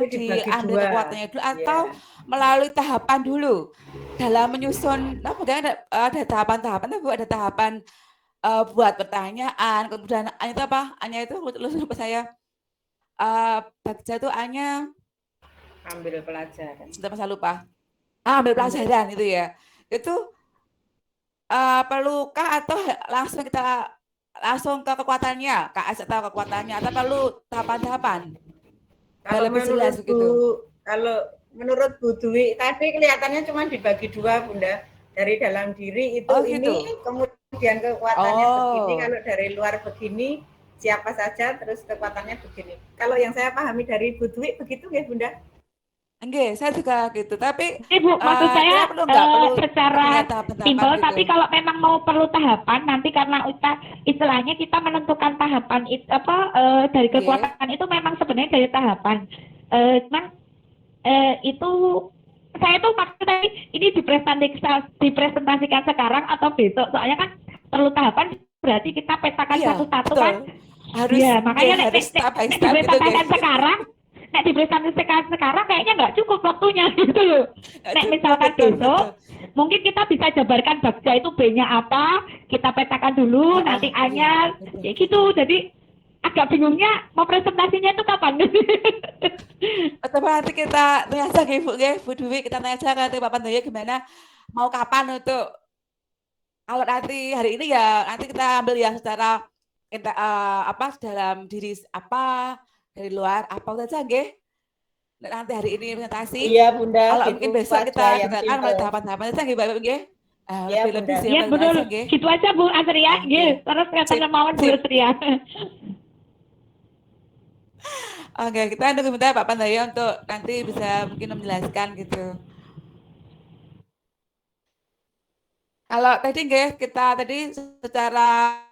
dibagi diambil dua. kekuatannya dulu atau Ya. melalui tahapan dulu dalam menyusun. Nah, kemudian ada tahapan-tahapan, Bu, ada tahapan buat pertanyaan, kemudian itu apa? Anya itu lupa saya. Bagja itu Anya Ambil pelajaran. sudah masa lupa. Ambil pelajaran itu ya. Itu perlukah atau langsung kita langsung ke kekuatannya, KS atau kekuatannya, atau perlu tahapan-tahapan? Kalau Lebih jelas menurut Bu, begitu. kalau menurut Bu Dwi tadi kelihatannya cuma dibagi dua, Bunda. Dari dalam diri itu Oh ini, gitu. kemudian kekuatannya begini, Oh. kalau dari luar begini, siapa saja, terus kekuatannya begini. Kalau yang saya pahami dari Bu Dwi begitu nggih, Bunda? Enggak, saya juga gitu. Tapi Bu, maksud saya kita perlu nggak perlu secara punya tahapan-tahapan simpel, gitu? tapi kalau memang mau perlu tahapan, nanti karena istilahnya kita menentukan tahapan itu dari Oke. kekuatan itu memang sebenarnya dari tahapan. Cuman itu saya tuh maksudnya ini dipresentasikan sekarang atau besok, soalnya kan perlu tahapan, berarti kita petakan Iya, satu-satu betul. kan. Harus, Ya, nggih, makanya harus step by step gitu, nggih. dipresentasikan sekarang kayaknya nggak cukup waktunya gitu loh. Nggak Nek cukup, misalkan betul, betul. besok, mungkin kita bisa jabarkan Bagja itu B-nya apa, kita petakan dulu, nanti Iya, A-nya, betul, ya betul. gitu. Jadi agak bingungnya mau presentasinya itu kapan. Atau nanti kita tanya aja, nggih, Bu, nggih, Bu Dwi, kita tanya aja nanti Pak Pandoyo gimana, mau kapan untuk, kalau nanti hari ini ya nanti kita ambil yang secara apa dalam diri apa, dari luar apa saja, nggih. Nanti hari ini presentasi. Iya, Bunda, Kalau gitu mungkin besok aja kita yang gunakan mulai simple. tahapan-tahapan saja, nggih, Bapak, nggih. Ya, Lebih-lebih Bunda. Ya simpel betul, aja, nggih. gitu aja Bu Asria, Oke. terus Sip, kelihatan mawon Bu sip. Asria. Oke, kita tunggu sebentar Pak Pandoyo untuk nanti bisa mungkin menjelaskan gitu. Kalau tadi nggih, kita tadi secara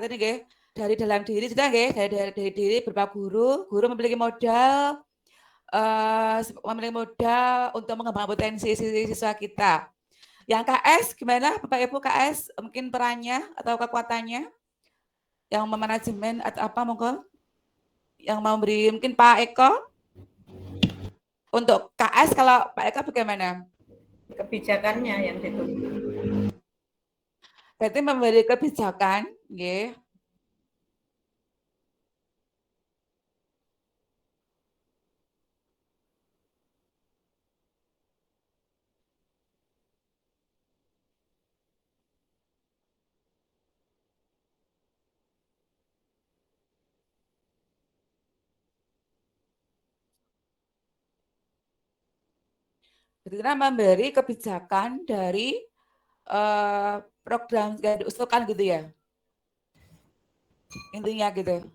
tadi nggih, dari dalam diri sudah nggih, dari diri berupa guru memiliki modal untuk mengembangkan potensi siswa kita. Yang KS gimana Bapak Ibu, KS mungkin perannya atau kekuatannya yang memanajemen atau apa, monggo yang mau beri, mungkin Pak Eko. Untuk KS kalau Pak Eko bagaimana? Kebijakannya yang ditutup. Berarti memberi kebijakan, nggih. Kita memberi kebijakan dari program yang diusulkan gitu ya, intinya gitu.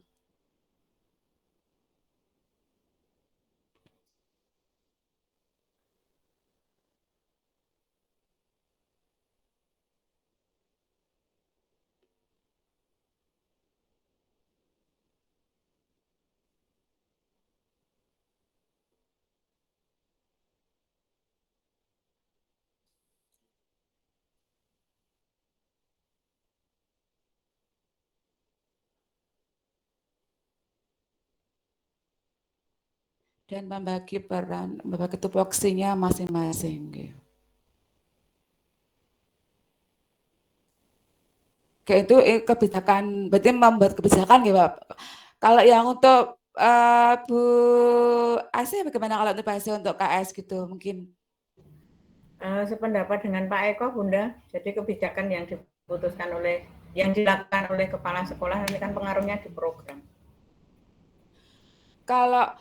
Dan membagi peran, membagi tupoksinya masing-masing. Gitu. Kayak itu kebijakan, berarti membuat kebijakan ya Pak. Kalau yang untuk Bu Asih bagaimana kalau untuk bahasa untuk KS gitu mungkin? Sependapat dengan Pak Eko, Bunda. Jadi kebijakan yang diputuskan yang dilakukan oleh kepala sekolah nanti kan pengaruhnya di program. Kalau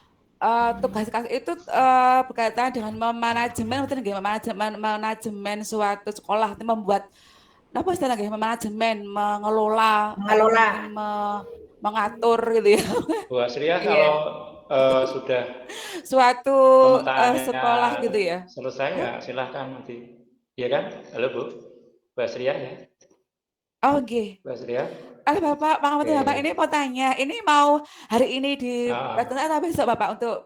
tugas itu berkaitan dengan manajemen, manajemen suatu sekolah, itu membuat apa istilahnya, manajemen, mengelola atau Mengelola. mungkin mengatur gitu ya. Bu Asria, Iya. kalau sudah Suatu pemetaannya sekolah gitu ya. selesai ya silahkan nanti. Iya kan? Halo Bu Asria ya. Oh oke. Bu Asria. Bapak, Bapak ini mau tanya, ini mau hari ini di presentasi atau besok Bapak untuk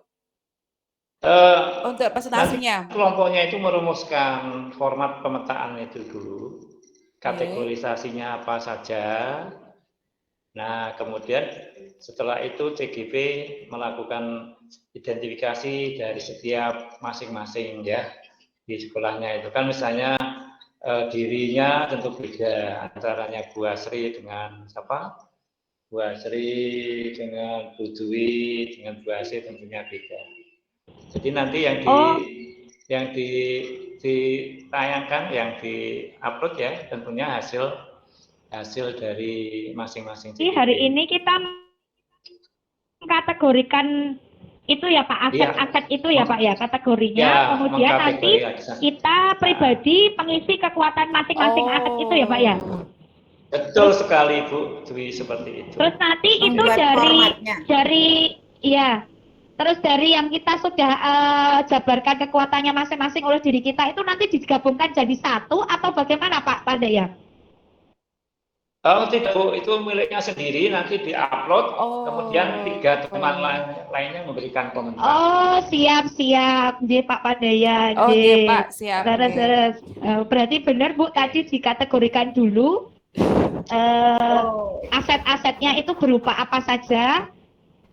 nanti presentasinya? kelompoknya itu merumuskan format pemetaan itu dulu, kategorisasinya apa saja. Nah, kemudian setelah itu CGP melakukan identifikasi dari setiap masing-masing ya di sekolahnya itu kan misalnya dirinya tentu beda antaranya Bu Asri dengan siapa? Bu Asri dengan Bu Dwi dengan Bu Asri tentunya beda. Jadi nanti yang ditayangkan, yang di-upload ya tentunya hasil dari masing-masing. Jadi hari ini kita mengkategorikan itu ya Pak, aset-aset itu ya Pak ya kategorinya. Ya, kemudian nanti kita pribadi pengisi kekuatan masing-masing aset itu ya Pak ya. Betul sekali Bu Dwi, seperti itu. Terus nanti itu Membuat formatnya. terus dari yang kita sudah jabarkan kekuatannya masing-masing oleh diri kita itu nanti digabungkan jadi satu atau bagaimana Pak Pandaya? Oh tidak Bu, itu miliknya sendiri nanti di-upload, kemudian 3 teman lainnya memberikan komentar. Oh siap, J Pak Pandaya. Oke Pak, siap. Terus. Berarti benar Bu tadi dikategorikan dulu aset-asetnya itu berupa apa saja.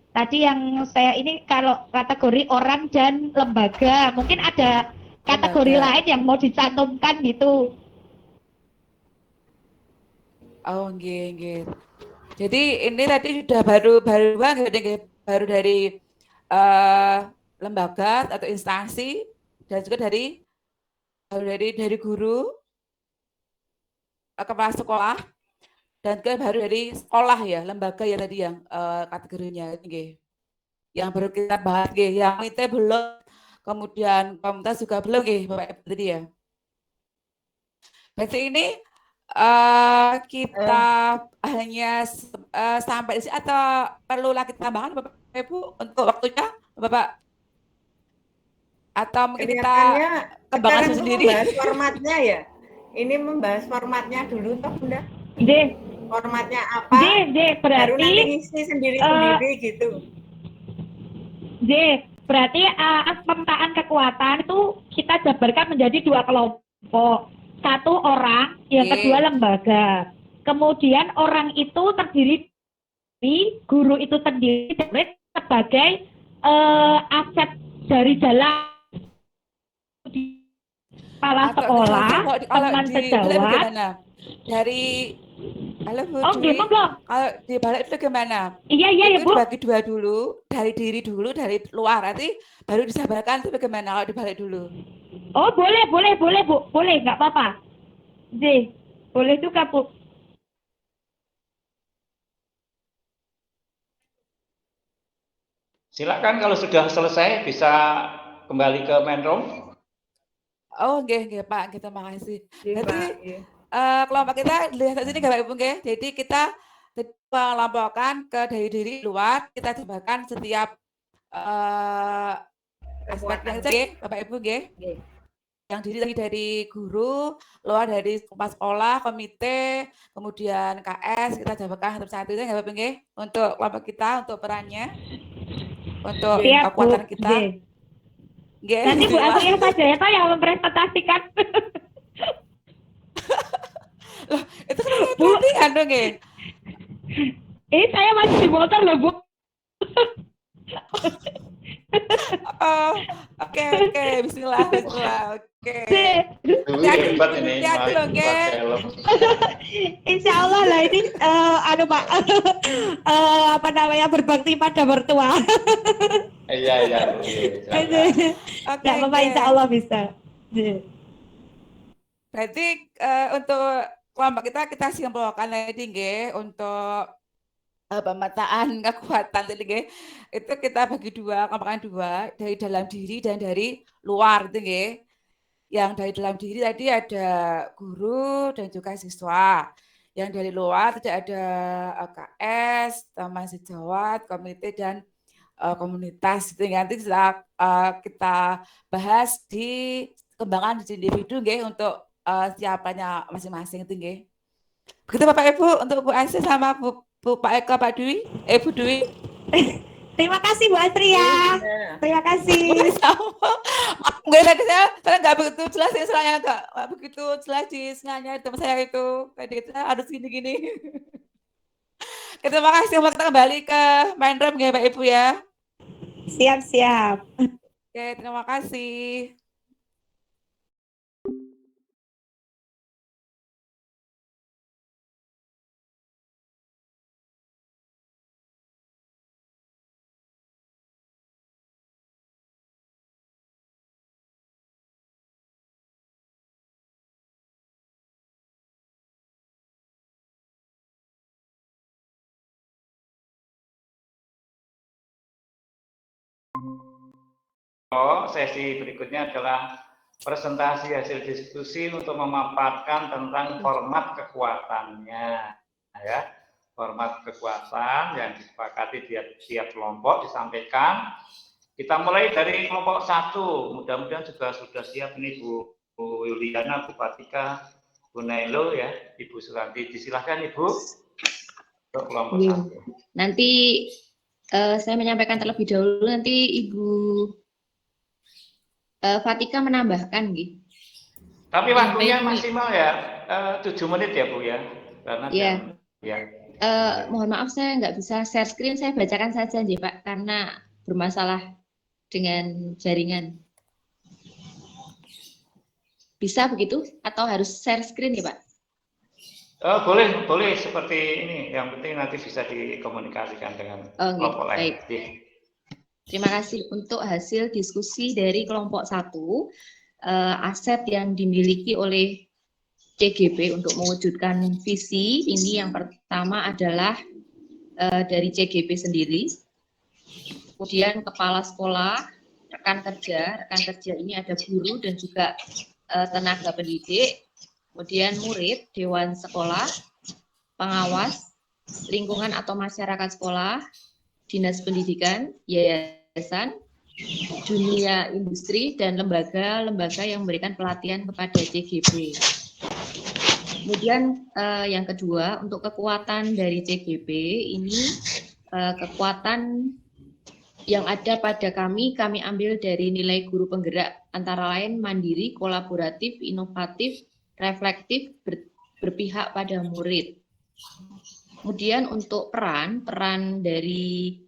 Tadi yang saya ini kalau kategori orang dan lembaga, mungkin ada kategori lain yang mau dicantumkan gitu. Oh, nggih. Jadi ini tadi sudah baru banget baru dari lembaga atau instansi dan juga dari guru, kepala sekolah, dan juga baru dari sekolah ya, lembaga ya tadi yang kategorinya nggih. Yang baru kita bahas nggih, yang itu belum, kemudian komunitas juga belum nggih Bapak Ibu tadi ya. Berarti ini kita hanya sampai di sini atau perlu lagi tambahan Bapak Ibu untuk waktunya Bapak? Atau mungkin kita kembangkan sendiri? Membahas formatnya ya. Ini membahas formatnya dulu toh Bunda. Formatnya apa? Berarti baru nanti ngisi sendiri-sendiri gitu. Berarti pemetaan kekuatan itu kita jabarkan menjadi 2 kelompok. 1 orang, yang kedua lembaga. Kemudian orang itu terdiri dari guru itu sendiri sebagai aset dari dalam kepala sekolah, teman sejawat. Dari halo Bu Dwi. Kalau di balik itu gimana? Iya Bu. Dibagi 2 dulu, dari diri dulu, dari luar, nanti baru disabarkan itu bagaimana kalau dibalik dulu? Oh boleh Bu, boleh nggak apa-apa. Boleh juga Bu. Silakan kalau sudah selesai bisa kembali ke main room. Oh nggih Pak, kita makasih. Jadi kelompok kita lihat sini Bapak Ibu nggih. Jadi kita melampaukan ke diri luar, kita jabarkan setiap aspeknya nggih Bapak Ibu nggih. Yang diri dari guru, luar dari kepala sekolah, komite, kemudian KS, kita jabarkan satu-satu itu Bapak Ibu nggih untuk kelompok kita, untuk perannya, untuk kekuatan kita. Nanti Bu Asri saja ya Pak yang mempresentasikan. Loh, itu kan pelatihan dong ya? Saya masih di motor loh Bu. Oke, bismillah, oke. Hebat ini, Insya Allah lah ini, Pak, berbakti pada mertua. Iya. Oke, Bapak Insya Allah bisa. Berarti untuk kelompok kita simpulkan lagi nggih untuk pemetaan kekuatan tadi nggih. Itu kita bagi 2, kelompoknya 2, dari dalam diri dan dari luar itu nggih. Yang dari dalam diri tadi ada guru dan juga siswa. Yang dari luar tidak ada KS, teman sejawat, komite dan komunitas. Itu nanti kita bahas di kembangan di individu nggih untuk siapanya masing-masing itu nggih. Begitu Bapak Ibu untuk Bu Asri sama Bu Pak Eko, Pak Dwi, Bu Dwi. Terima kasih Bu Asri ya. Terima kasih. Enggak tadi saya nggak begitu jelas istilahnya, nggak begitu jelas di istilahnya teman saya itu. Tadi kita harus gini-gini. Terima kasih. Kita kembali ke main room ya Pak Ibu ya. Siap-siap. Oke, terima kasih. Sesi berikutnya adalah presentasi hasil diskusi untuk memaparkan tentang format kekuatannya, ya. Format kekuatan yang disepakati tiap kelompok disampaikan. Kita mulai dari kelompok 1. Mudah-mudahan juga sudah siap ini Bu Yuliana, Bu Fatika, Bu Nailo, ya, Ibu Suranti. Disilahkan Ibu untuk kelompok 1. Nanti saya menyampaikan terlebih dahulu, nanti Ibu Fatika menambahkan, gitu. Tapi waktunya maksimal ya 7 menit ya Bu ya, karena ya. Mohon maaf saya nggak bisa share screen, saya bacakan saja ya Pak, karena bermasalah dengan jaringan. Bisa begitu atau harus share screen ya Pak? Boleh seperti ini. Yang penting nanti bisa dikomunikasikan dengan kelompok lain. Baik. Terima kasih untuk hasil diskusi dari kelompok 1, aset yang dimiliki oleh CGP untuk mewujudkan visi ini. Yang pertama adalah dari CGP sendiri, kemudian kepala sekolah, rekan kerja ini ada guru dan juga tenaga pendidik, kemudian murid, dewan sekolah, pengawas, lingkungan atau masyarakat sekolah, dinas pendidikan, yayasan, dunia industri, dan lembaga-lembaga yang memberikan pelatihan kepada CGP. Kemudian yang kedua, untuk kekuatan dari CGP ini, kekuatan yang ada pada kami ambil dari nilai guru penggerak, antara lain mandiri, kolaboratif, inovatif, reflektif, berpihak pada murid. Kemudian untuk peran dari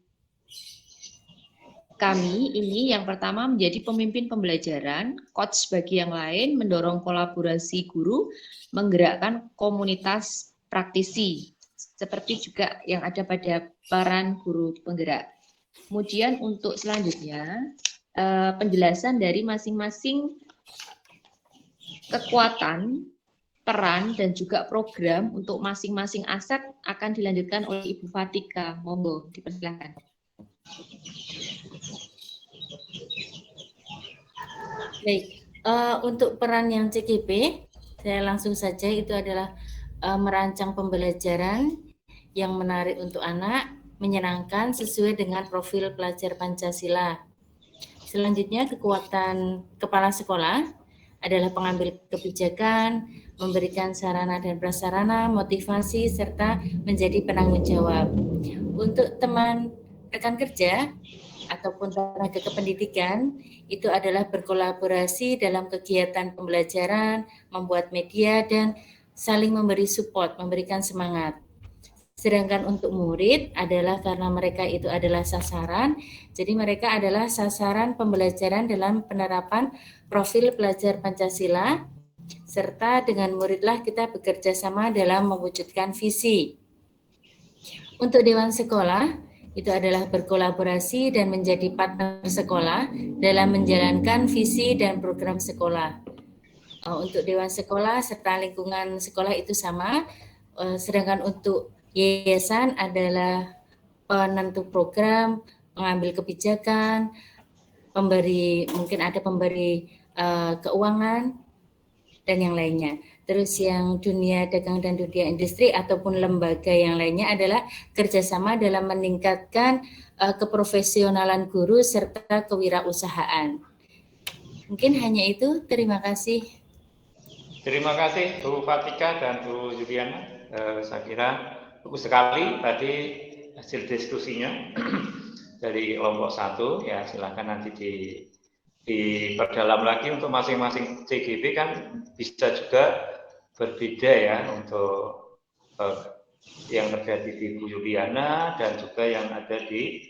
kami ini, yang pertama menjadi pemimpin pembelajaran, coach bagi yang lain, mendorong kolaborasi guru, menggerakkan komunitas praktisi, seperti juga yang ada pada peran guru penggerak. Kemudian untuk selanjutnya, penjelasan dari masing-masing kekuatan, peran, dan juga program untuk masing-masing aset akan dilanjutkan oleh Ibu Fatika. Monggo, dipersilakan. Baik, untuk peran yang CGP, saya langsung saja, itu adalah merancang pembelajaran yang menarik untuk anak, menyenangkan sesuai dengan profil pelajar Pancasila. Selanjutnya, kekuatan kepala sekolah adalah pengambil kebijakan, memberikan sarana dan prasarana, motivasi, serta menjadi penanggung jawab. Untuk teman rekan kerja ataupun tenaga kependidikan, itu adalah berkolaborasi dalam kegiatan pembelajaran, membuat media, dan saling memberi support, memberikan semangat. Sedangkan untuk murid adalah karena mereka itu adalah sasaran, jadi mereka adalah sasaran pembelajaran dalam penerapan profil pelajar Pancasila, serta dengan muridlah kita bekerja sama dalam mewujudkan visi. Untuk dewan sekolah, itu adalah berkolaborasi dan menjadi partner sekolah dalam menjalankan visi dan program sekolah. Untuk dewan sekolah serta lingkungan sekolah itu sama, sedangkan untuk yayasan adalah penentu program, pengambil kebijakan, mungkin ada pemberi keuangan, dan yang lainnya. Terus yang dunia dagang dan dunia industri ataupun lembaga yang lainnya adalah kerjasama dalam meningkatkan keprofesionalan guru serta kewirausahaan. Mungkin hanya itu, terima kasih. Terima kasih Bu Fatika dan Bu Yuliana. Saya kira bagus sekali tadi hasil diskusinya dari kelompok 1, ya silakan nanti diperdalam lagi untuk masing-masing CGP, kan bisa juga berbeda ya untuk yang terjadi di Bu Yuliana dan juga yang ada di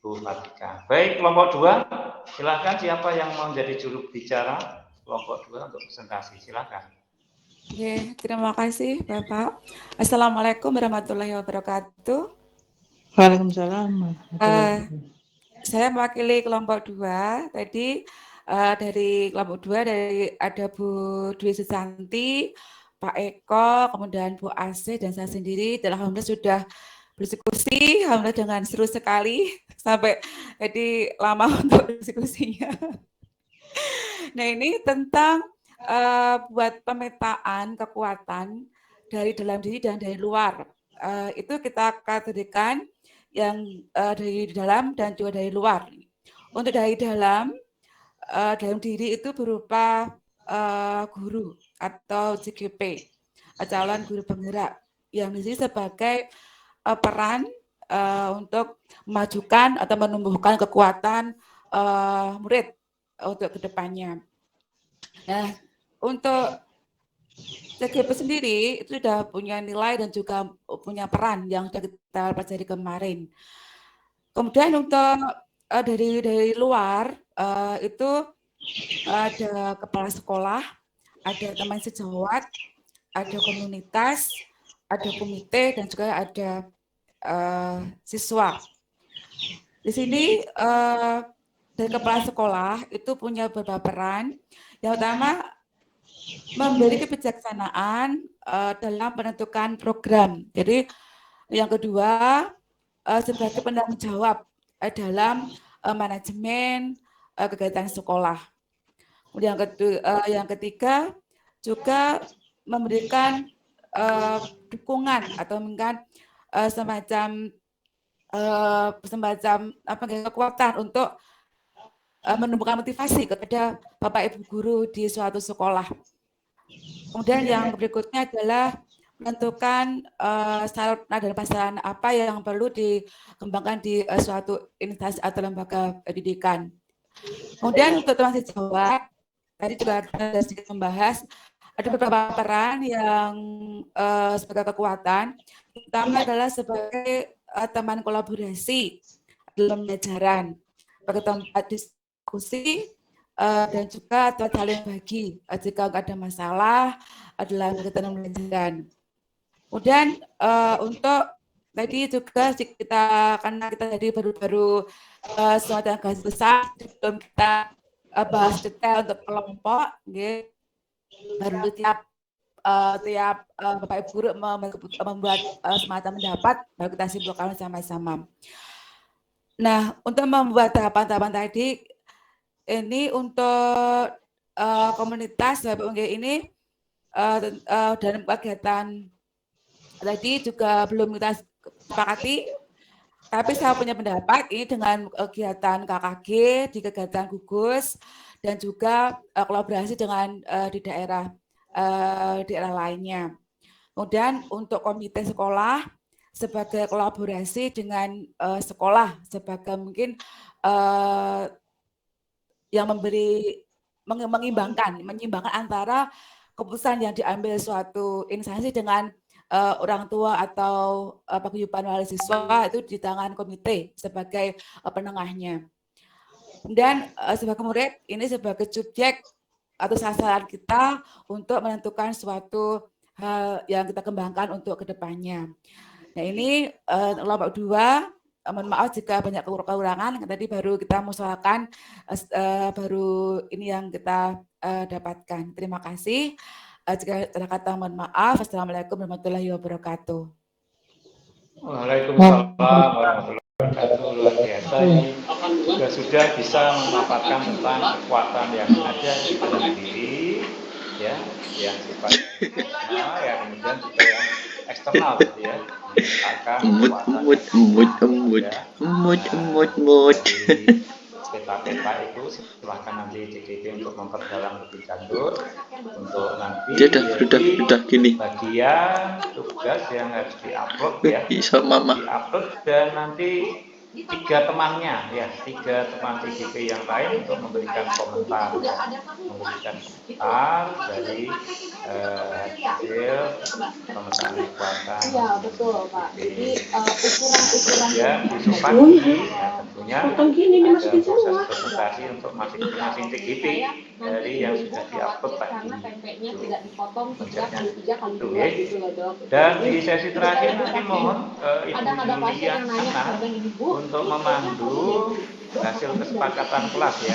Bu Fatika. Baik, kelompok 2, silakan siapa yang mau menjadi juru bicara kelompok 2 untuk presentasi, silakan. Oke, terima kasih Bapak. Assalamualaikum warahmatullahi wabarakatuh. Waalaikumsalam. Saya mewakili kelompok 2. Tadi dari kelompok 2 ada Bu Dwi Susanti, Pak Eko, kemudian Bu Asih dan saya sendiri. Dan alhamdulillah sudah berdiskusi, alhamdulillah dengan seru sekali sampai jadi lama untuk diskusinya. Nah, ini tentang buat pemetaan kekuatan dari dalam diri dan dari luar. Itu kita kategorikan yang dari dalam dan juga dari luar. Untuk dari dalam diri itu berupa guru atau CGP, calon guru penggerak, yang di sini sebagai peran untuk memajukan atau menumbuhkan kekuatan murid untuk kedepannya. Nah, untuk CGP sendiri itu sudah punya nilai dan juga punya peran yang sudah kita pelajari kemarin. Kemudian untuk dari luar itu ada kepala sekolah, ada teman sejawat, ada komunitas, ada komite, dan juga ada siswa. Di sini dari kepala sekolah itu punya beberapa peran. Yang pertama, memberi kebijaksanaan dalam menentukan program. Jadi yang kedua, sebagai penanggung jawab dalam manajemen kegiatan sekolah. Kemudian yang ketiga juga memberikan dukungan atau memberikan semacam kekuatan untuk menumbuhkan motivasi kepada Bapak Ibu guru di suatu sekolah. Kemudian yang berikutnya adalah menentukan sarana dan prasarana apa yang perlu dikembangkan di suatu instansi atau lembaga pendidikan. Kemudian untuk teman sejawat, tadi juga ada sedikit membahas, ada beberapa peran yang sebagai kekuatan. Pertama adalah sebagai teman kolaborasi dalam pembelajaran, sebagai tempat diskusi, dan juga saling bagi jika ada masalah dalam kegiatan pembelajaran. Kemudian untuk tadi juga kita karena kita jadi baru-baru semacam garis besar, belum kita bahas detail untuk kelompok, baru tiap Bapak Ibu guru membuat semacam pendapat, baru kita simpulkan sama-sama. Nah, untuk membuat tahapan-tahapan tadi, ini untuk komunitas BPUG ini dan kegiatan tadi juga belum kita sepakati, tapi saya punya pendapat ini dengan kegiatan KKG, di kegiatan gugus, dan juga kolaborasi dengan di daerah lainnya. Kemudian untuk komite sekolah sebagai kolaborasi dengan sekolah sebagai mungkin yang menyimbangkan antara keputusan yang diambil suatu instansi dengan orang tua atau paguyuban wali siswa itu di tangan komite sebagai penengahnya. Dan sebagai murid ini sebagai subjek atau sasaran kita untuk menentukan suatu hal yang kita kembangkan untuk kedepannya. Nah ini kelompok 2, mohon maaf jika banyak kekurangan, tadi baru kita musyawarahkan, baru ini yang kita dapatkan. Terima kasih. Jika ada kata mohon maaf. Assalamualaikum warahmatullahi wabarakatuh. Waalaikumsalam warahmatullahi wabarakatuh. Luar biasa ini sudah bisa memaparkan tentang kekuatan yang ada di dalam diri, ya, yang sifatnya internal, ya, kemudian juga yang eksternal, gitu ya. Peta-peta itu silahkan nanti CGP untuk memperdalam lebih lanjut untuk nanti Udah gini. bagian tugas yang harus diupload ya, Bisa mama. diupload dan nanti tiga temannya, ya, tiga teman CGP yang lain untuk memberikan komentar dari hasil pemetaan kekuatan. Iya, betul, Pak. Jadi ukuran-ukuran Ya, besok yang pagi ya, tentunya gini ada dimasukin proses semua. presentasi untuk masing-masing CGP dari yang sudah diupload tadi. Karena tempenya tidak dipotong Konsepnya 3 kali itu 2 ya. gitu loh, Dok. Dan di sesi terakhir nanti mohon Ibu Kadang ada pasien yang nanya, Yuliana "Serban ini, Bu, untuk memandu hasil kesepakatan kelas ya,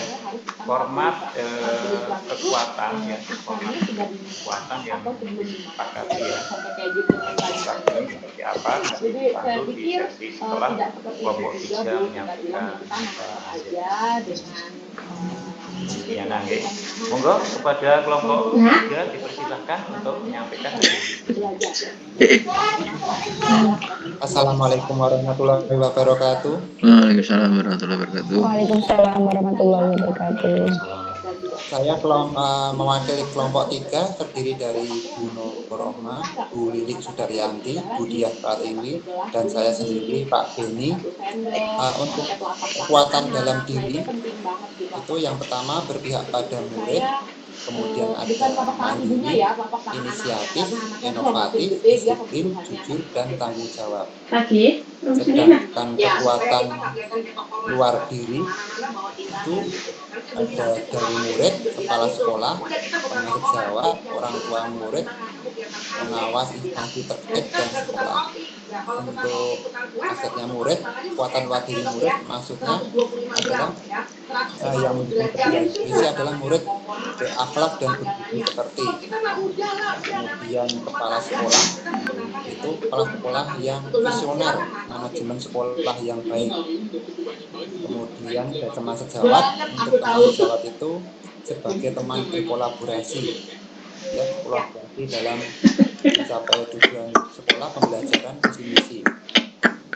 format kekuatan ya, format kekuatan yang disepakati ya. sampai kayak gitu kan Saat ini seperti apa nanti Jadi saya dipandu di pikir sesi setelah tidak seperti kelompok itu 3 juga, Bu. Kita bilang menyampaikan yang kita masak hasil. aja dengan Ya, nangge. Monggo kepada kelompok 3 dipersilahkan untuk menyampaikan hasil. belajar. Assalamualaikum warahmatullahi wabarakatuh. Waalaikumsalam warahmatullahi wabarakatuh. Waalaikumsalam warahmatullahi wabarakatuh. Saya mewakili kelompok 3 terdiri dari Bu Nur Rohma, Bu Lilik Sudaryanti, Bu Diah Pratiwi, dan saya sendiri Pak Beni. Untuk kekuatan dalam diri itu yang pertama berpihak pada murid, kemudian ada mandiri, inisiatif, inovatif, disiplin, jujur, dan tanggung jawab. Sedangkan kekuatan luar diri itu ada dari murid, kepala sekolah, pengasuh jawab, orang tua murid, pengawas instansi terkait dan sekolah. Untuk asetnya murid, kekuatan luar diri murid maksudnya adalah yang mendukung visi adalah murid berakhlak dan berbudi pekerti. Kemudian kepala sekolah itu kepala sekolah yang visioner, manajemen sekolah yang baik. Kemudian ada teman sejawat. Untuk teman sejawat itu sebagai teman berkolaborasi, ya, kolaborasi dalam mencapai tujuan sekolah, pembelajaran, visi misi.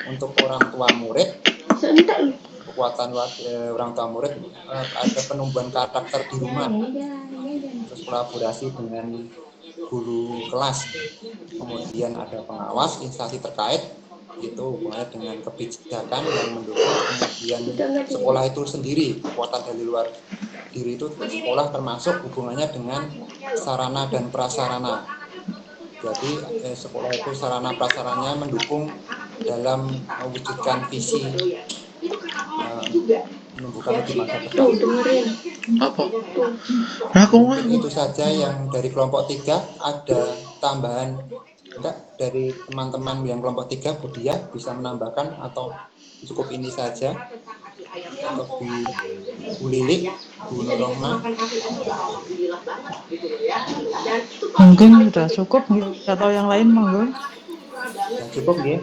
Untuk orang tua murid, kekuatan orang tua murid ada penumbuhan karakter di rumah, terus kolaborasi dengan guru kelas. Kemudian ada pengawas instansi terkait, itu hubungannya dengan kebijakan yang mendukung. Kemudian sekolah itu sendiri, kekuatan dari luar diri itu sekolah termasuk hubungannya dengan sarana dan prasarana. Jadi sekolah itu sarana prasarananya mendukung dalam mewujudkan visi menumbuhkan lebih masa depan. Apa? Mungkin itu saja yang dari kelompok 3. Ada tambahan enggak dari teman-teman yang kelompok 3? Bu Diah bisa menambahkan atau cukup ini saja? Atau Bu Lilik, Bu Nur Rohma? Mungkin sudah cukup atau yang lain monggo. Ya, cukup ya.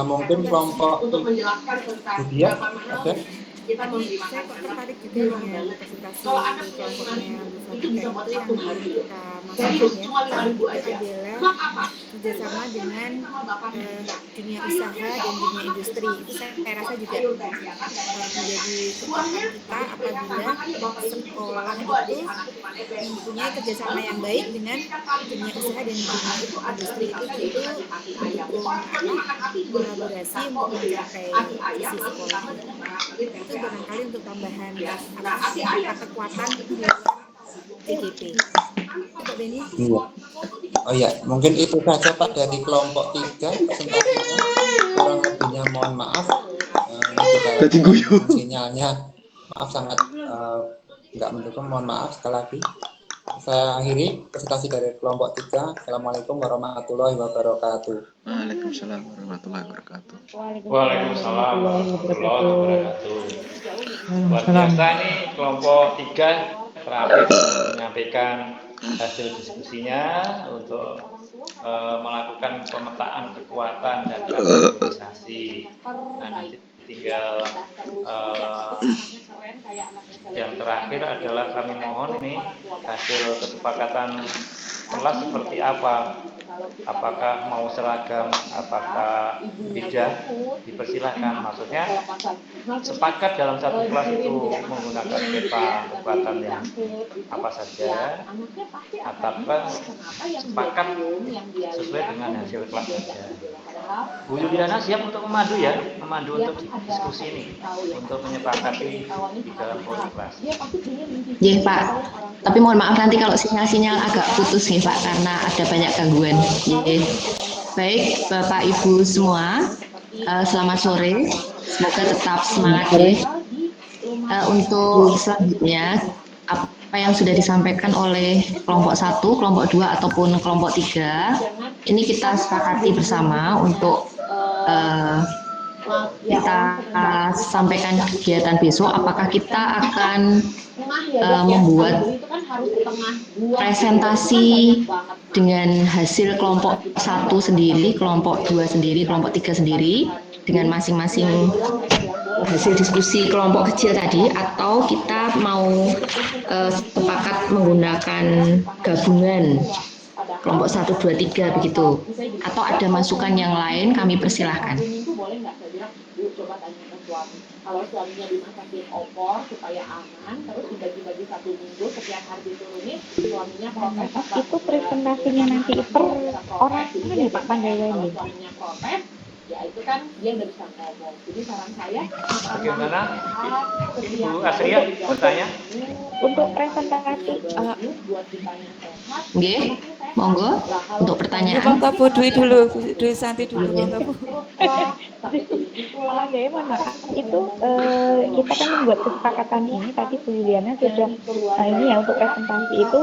Mungkin kelompok Bu Diah ada? Saya kok tertarik juga dengan presentasi kelompoknya Bu Sabika itu yang kita maksudkan ya, itu adalah kerjasama dengan dunia usaha dan dunia industri. Itu saya rasa juga menjadi kekuatan kita apabila sekolah itu mempunyai kerjasama yang baik dengan dunia usaha dan dunia industri. Itu mendukung kolaborasi untuk mencapai visi sekolah. Itu barangkali untuk tambahan kekuatan di luar CGP. Pak Beni? Iya. Oh ya, mungkin itu saja Pak dari kelompok 3 presentasinya. Kurang lebihnya mohon maaf. Sinyalnya maaf sangat nggak mendukung, mohon maaf sekali lagi. Saya akhiri presentasi dari kelompok 3. Assalamualaikum warahmatullahi wabarakatuh. Waalaikumsalam warahmatullahi wabarakatuh. Waalaikumsalam warahmatullahi wabarakatuh. Luar biasa nih kelompok 3 terakhir menyampaikan hasil diskusinya untuk melakukan pemetaan kekuatan dan kategorisasi. Nah, nanti tinggal yang terakhir adalah kami mohon nih hasil kesepakatan kelas seperti apa. apakah mau seragam, apakah tidak, dipersilahkan. Maksudnya sepakat dalam satu kelas itu menggunakan peta kekuatan yang apa saja, ataukah sepakat sesuai dengan hasil kelas saja. Bu Yuliana siap untuk memandu ya, memandu untuk diskusi ini, untuk menyepakati di dalam forum kelas. Ya Pak, tapi mohon maaf nanti kalau sinyal-sinyal agak putus nih Pak, karena ada banyak gangguan. Ya. Baik Bapak Ibu semua, selamat sore, semoga tetap semangat ya. Untuk selanjutnya, apa yang sudah disampaikan oleh kelompok 1, kelompok 2, ataupun kelompok 3, ini kita sepakati bersama untuk kita sampaikan kegiatan besok. Apakah kita akan membuat presentasi dengan hasil kelompok 1 sendiri, kelompok 2 sendiri, kelompok 3 sendiri, dengan masing-masing hasil diskusi kelompok kecil tadi, atau kita mau sepakat menggunakan gabungan kelompok 1, 2, 3 begitu, atau ada masukan yang lain kami persilahkan. Kalau suaminya dimasakin opor supaya aman, terus dibagi-bagi 1 minggu, setiap hari diturunin, suaminya protes. Itu presentasinya nanti per orang ini Pak Pandawa ini. Suaminya protes, ya itu kan dia udah bisa ngomong. Jadi saran saya, bagaimana Ibu Asria bertanya? Untuk presentasi buat ditanya sehat. Nggih, monggo untuk pertanyaan. Monggo Bu Dwi dulu, Bu Dwi Santi dulu, monggo Bu. Malah ya, mohon maaf. Itu kita kan membuat kesepakatan ini tadi Bu Yuliana sudah ini ya untuk presentasi itu.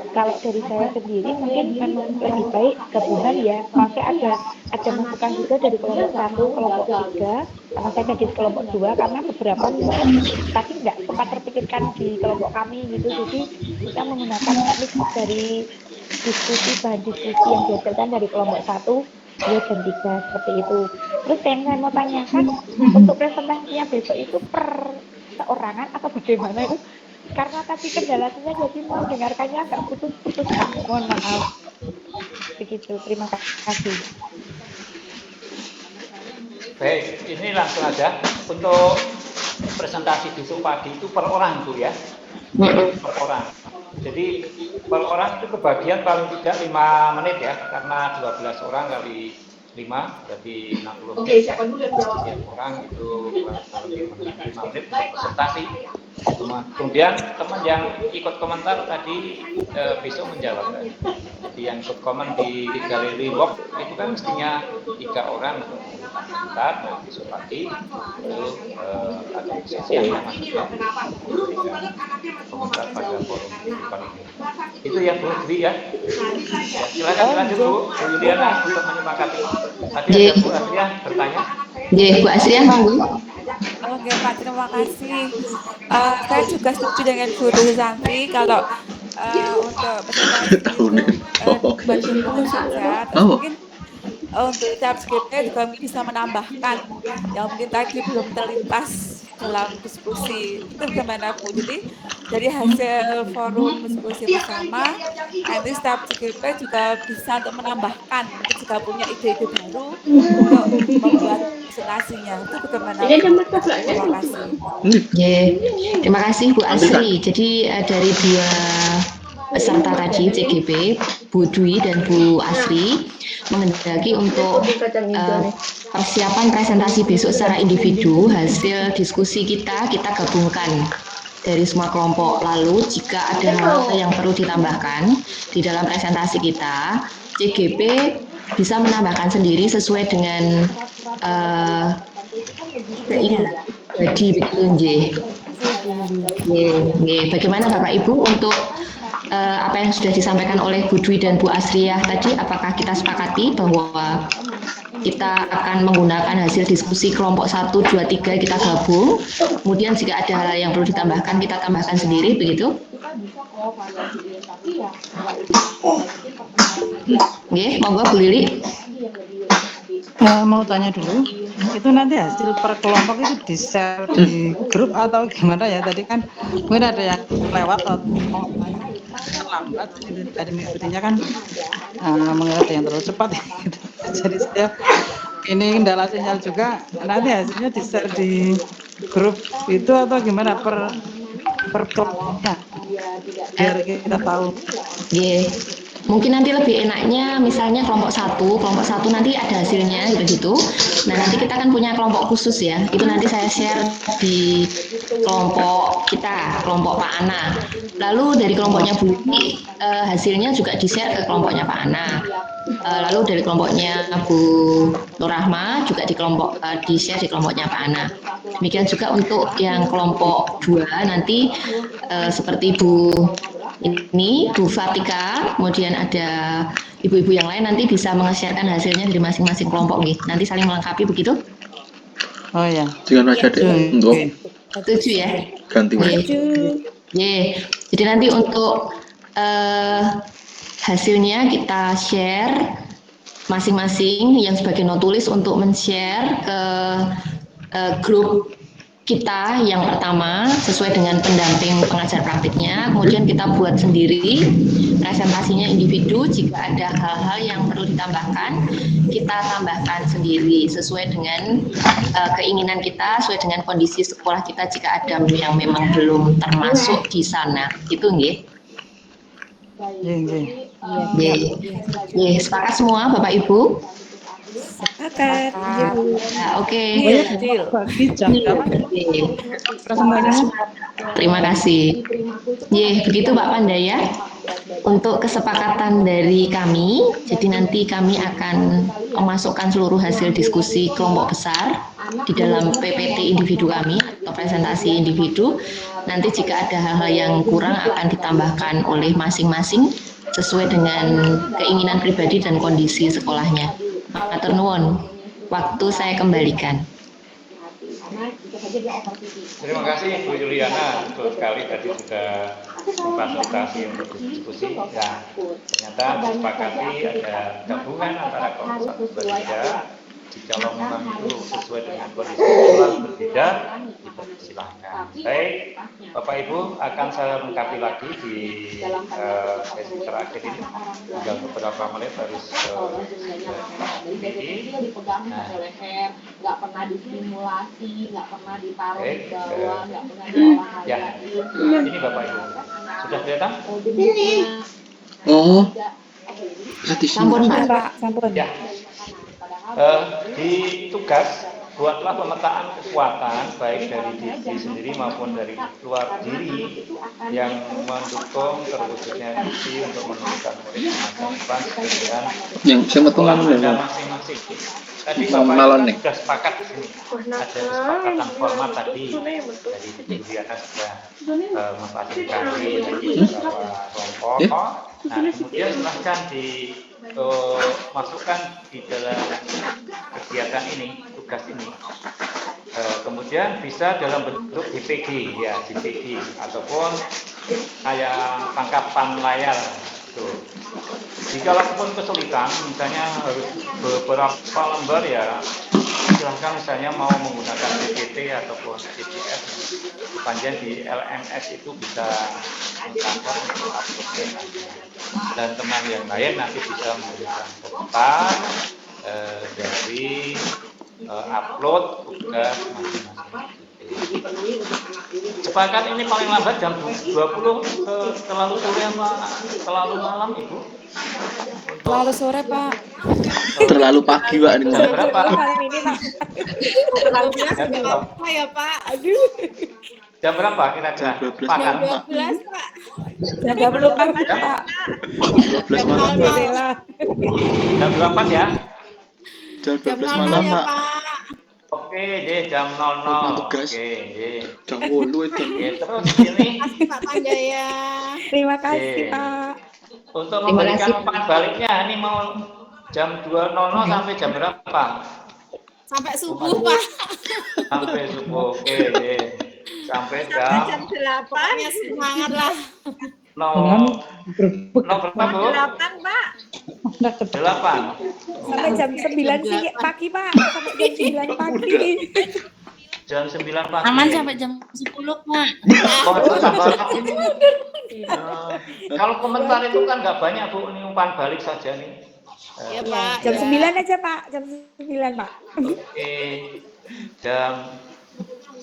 Kalau dari saya sendiri mungkin memang lebih baik gabungan ya. Maksudnya ada masukan juga dari kelompok 1, kelompok 3, karena saya jadi kelompok 2 karena beberapa mungkin tadi nggak sempat terpikirkan di kelompok kami gitu. Jadi kita menggunakan teknik dari diskusi, bahan diskusi yang dihasilkan dari kelompok 1, 2, dan 3 seperti itu. Terus yang saya mau tanyakan untuk presentasinya besok itu per seorangan atau bagaimana itu? Karena tadi kendalanya jadi mendengarkannya agak putus-putus, mohon maaf. Begitu, terima kasih. Baik, ini langsung aja untuk presentasi besok pagi itu per orang itu ya, per orang. Jadi per orang itu kebagian paling tidak 5 menit ya, karena 12 orang kali 5 berarti 60 menit. Oke, siapa dulu yang jawab? Setiap orang itu lebih 5 menit presentasi. Kemudian teman yang ikut komentar tadi besok menjawab. Jadi yang ikut komen di galeri work itu kan mestinya 3 orang untuk komentar. Nah, besok pagi itu ada sesi yang maksudnya komentar pada forum depan ini. Itu ya Bu Dwi ya. Silakan lanjut Bu Yuliana untuk menyepakati. Tadi ada Bu Asria bertanya. Nggih, Bu Asria monggo. Oke Pak, terima kasih. Saya juga setuju dengan Bu Dwi Santi kalau untuk presentasi itu bagi dulu saja. Terus mungkin untuk tiap skripnya juga bisa menambahkan yang mungkin tadi belum terlintas dalam diskusi. Itu bagaimana Bu? Jadi dari hasil forum diskusi bersama, nanti setiap skripnya juga bisa untuk menambahkan, mungkin juga punya ide-ide baru untuk membuat presentasinya. Itu bagaimana Bu? Terima kasih. Terima kasih Bu Asri. Jadi dari 2 peserta tadi CGP, Bu Dwi dan Bu Asri menghendaki untuk persiapan presentasi besok secara individu. Hasil diskusi kita gabungkan dari semua kelompok. Lalu jika ada hal yang perlu ditambahkan di dalam presentasi kita, CGP bisa menambahkan sendiri sesuai dengan keinginan jadi begitu. Bagaimana Bapak Ibu untuk apa yang sudah disampaikan oleh Bu Dwi dan Bu Asriah tadi? Apakah kita sepakati bahwa kita akan menggunakan hasil diskusi kelompok 1, 2, 3 kita gabung, kemudian jika ada hal yang perlu ditambahkan kita tambahkan sendiri begitu? Monggo Bu Lili. Mau tanya dulu, itu nanti hasil per kelompok itu di-share di grup atau gimana ya? Tadi kan mungkin ada yang lewat atau lambat, tadi mengikutinya kan mengerti yang terlalu cepat. Gitu. Jadi saya ini kendala sinyal juga. Nanti hasilnya di-share di grup itu atau gimana per kelompoknya biar kita tahu. Mungkin nanti lebih enaknya misalnya kelompok satu nanti ada hasilnya gitu. Nah nanti kita kan punya kelompok khusus ya, itu nanti saya share di kelompok kita, kelompok Pak Ana. Lalu dari kelompoknya Bu Lili, hasilnya juga di-share ke kelompoknya Pak Ana. Lalu dari kelompoknya Bu Nurrahma juga di-share di kelompoknya Pak Ana. Demikian juga untuk yang kelompok 2 nanti seperti Bu Fatika, kemudian ada ibu-ibu yang lain nanti bisa menge-sharekan hasilnya dari masing-masing kelompok nih. Nanti saling melengkapi begitu? Oh ya. Dengan aja deh. Setuju ya? Ganti. Jadi nanti untuk hasilnya kita share masing-masing yang sebagai notulis untuk men-share ke grup kita yang pertama sesuai dengan pendamping pengajar praktiknya, kemudian kita buat sendiri presentasinya individu. Jika ada hal-hal yang perlu ditambahkan, kita tambahkan sendiri sesuai dengan keinginan kita, sesuai dengan kondisi sekolah kita jika ada yang memang belum termasuk di sana. Itu nggih. Sepakat semua Bapak Ibu? Sepakat. Oke. Presentasinya. Terima kasih. Begitu Pak Pandaya. Untuk kesepakatan dari kami, jadi nanti kami akan memasukkan seluruh hasil diskusi kelompok besar di dalam PPT individu kami atau presentasi individu. Nanti jika ada hal-hal yang kurang akan ditambahkan oleh masing-masing sesuai dengan keinginan pribadi dan kondisi sekolahnya. Matur nuwun, waktu saya kembalikan. Terima kasih Bu Juliana, betul sekali tadi sudah memfasilitasi untuk diskusi dan ternyata disepakati ada gabungan antara kelompok 1 dan 3. Jika lowongan itu sesuai dengan kondisi sekolah berbeda, dipersilahkan. Baik, Bapak Ibu akan saya lengkapi lagi di sesi terakhir ini. Tinggal beberapa menit harus nggak pernah distimulasi, nggak pernah ditaruh di bawah, nggak pernah diolahraga. Ini Bapak Ibu sudah kelihatan? Oh, sampun Pak. Ya. Di tugas buatlah pemetaan kekuatan baik dari diri sendiri maupun dari luar diri yang mendukung terwujudnya visi untuk menumbuhkan murid masa depan dengan yang semetungan Anda masing-masing. Tadi Bapak Ibu sudah sepakat di sini. Ada kesepakatan format tadi dari Juliana sudah memfasilitasi beberapa kelompok. Nah, kemudian silahkan dimasukkan di dalam kegiatan ini, tugas ini. Kemudian bisa dalam bentuk DPG, ya DPG ataupun kayak tangkapan layar. Jika pun kesulitan, misalnya harus beberapa lembar ya, silahkan misalnya mau menggunakan PPT ataupun PDF, sepanjang di LMS itu bisa mencatat untuk upload dan teman yang lain nanti bisa memberikan komentar dari upload tugas masing-masing. Sepakat ini paling lambat jam 20 terlalu sore apa terlalu malam Ibu? Terlalu sore Pak. Terlalu pagi Pak ini. Jam berapa? Malam ini Pak. Terlalu berapa ya Pak? Aduh. Jam berapa kira-kira? Jam 12 Pak. Jam 12 Pak. 12 malam Pak. Jam 8 ya? Jam 12 malam Pak. Oke, deh jam 00. Oke, deh. Jam 8 itu. Terus ini. Terima kasih Pak Pandaya. Terima kasih Pak. Untuk memberikan umpan baliknya ini mau jam 2.00 sampai jam berapa? Sampai subuh Pak. Sampai subuh. Oke, deh. Sampai jam 8. Semangat lah. Berapa Bu? 8 Pak. 8. Sampai jam 9 pagi Pak. Sampai jam 9 pagi. Jam 9 pagi. Aman sampai jam 10 Pak. Kalau komentar itu kan nggak banyak Bu, ini umpan balik saja nih. Ya, Pak. Jam Ya. 9 aja Pak, jam 9 Pak. Oke, jam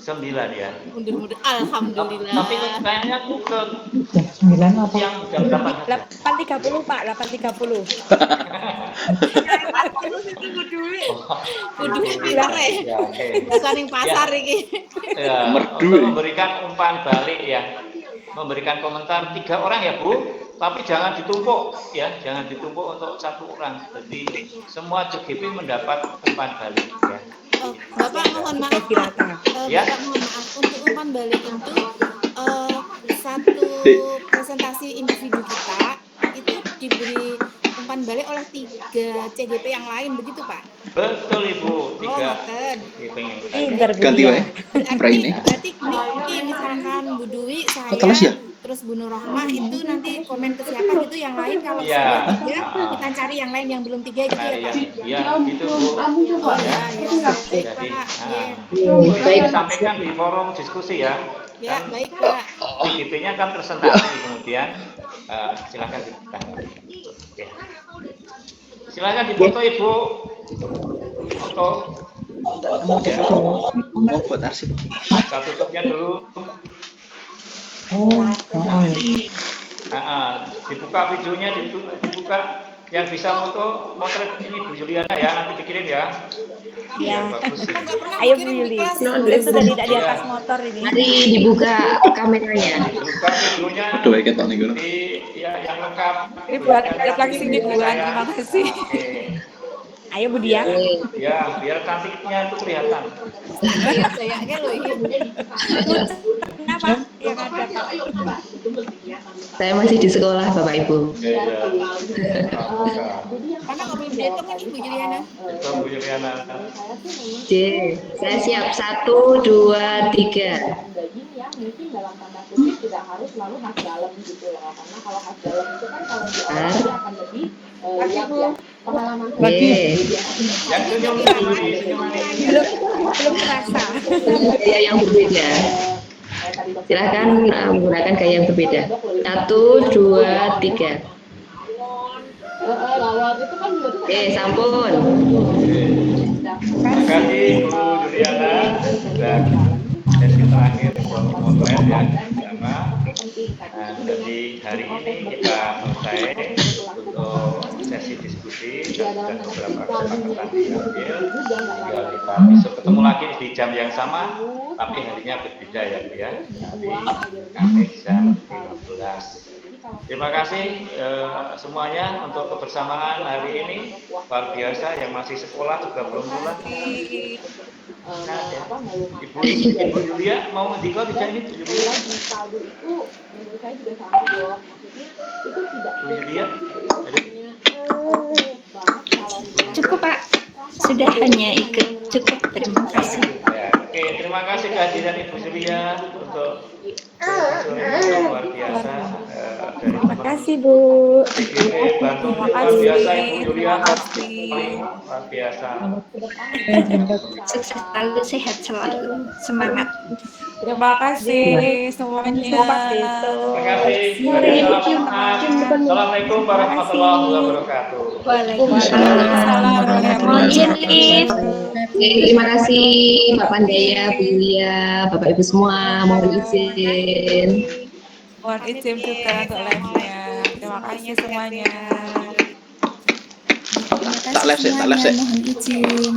9 ya. Mundur-mundur. Alhamdulillah. Tapi kayaknya aku ke Jam 9 apa? yang jam 8 saja. 8.30 Pak, 8.30. Kudu pinter ya. Ya, oke. Saling pasar iki. Ya, Merdu. untuk memberikan umpan balik ya, memberikan komentar 3 orang ya Bu, tapi jangan ditumpuk ya, jangan ditumpuk untuk 1 orang. Jadi semua CGP mendapat umpan balik ya. Oh, Bapak mohon maaf. Ya. Bapak mohon maaf untuk umpan balik itu satu presentasi individu kita itu diberi umpan balik oleh 3 CGP yang lain begitu Pak? Betul Ibu, 3 ngoten. CGP yang Pinter Bu Ganti Dia. wae. Praine. Berarti ini misalkan Bu Dwi, Kelas ya? saya, terus Bu Nur Rahmah itu nanti komen ke siapa gitu, yang lain kalau Iya. sudah 3 kita cari yang lain yang belum 3 gitu ya Pak? Ya, gitu Bu. Oh ya, ya. Baik Jadi, Pak. baik disampaikan di forum diskusi ya. Ya, baik Pak. CGP-nya kan presentasi kemudian silakan ditanya. Ya. Silakan difoto Ibu. Foto. Mau buat arsip. Saya tutupnya dulu. Dibuka videonya, dibuka. Yang bisa foto motret ini Bu Juliana ya, nanti dikirim ya. Ya. Bagus. Ayo Bu Yuli. Saya sudah tidak di atas motor ini. Mari dibuka kameranya. Buka videonya. Aduh, kayak ketok nih gue. Ya, yang lengkap. Ini buat refleksi mingguan, terima kasih. Oke. Ayo Bu Dia. Ya, biar cantiknya itu kelihatan. Kayaknya loh ini. Kenapa? Yang ada Pak. Saya masih di sekolah Bapak Ibu. Iya. Karena nggak boleh dihitung kan Ibu Juliana. Itu Bu Juliana. J, saya siap. 1, 2, 3. daging yang mungkin dalam tanda kutip tidak harus selalu khas dalam gitu loh, karena kalau khas dalam itu kan kalau di awal dia akan lebih lihat ya pengalaman J, Yang senyum dulu, senyum ini. Belum terasa. gaya yang berbeda. Silakan menggunakan gaya yang berbeda. 1, 2, 3. lawat itu kan juga tuh Sampun. Terima kasih Bu Juliana. Dan sesi terakhir potret yang pertama. Nah, jadi hari ini kita selesai untuk sesi diskusi dan beberapa kesepakatan diambil. Tinggal kita besok ketemu lagi di jam yang sama, tapi harinya berbeda ya Bu ya. Nanti Kamis jam 15. Terima kasih semuanya untuk kebersamaan hari ini, luar biasa. Yang masih sekolah juga belum pulang. Nah, ya. Ibu Julia mau mendikau tidak ini Bu Julia? saldo itu menurut saya juga sama dong, maksudnya itu tidak Bu Julia? Cukup Pak, sudah hanya ikut cukup, terima kasih. Ya, oke, terima kasih kehadiran Ibu Julia untuk sore ini luar biasa. Terima kasih Bu. CGP Bandung luar biasa Ibu Julia, luar biasa. Sukses selalu, sehat selalu, semangat. Terima kasih semuanya. Terima kasih. Assalamualaikum warahmatullahi wabarakatuh. Waalaikumsalam. Mohon izin. Terima kasih Mbak Pandaya, Bu Julia, Bapak Ibu semua. Mohon izin. Mohon izin juga untuk live-nya. Terima kasih semuanya. Tak live sih, tak live sih. Mohon izin.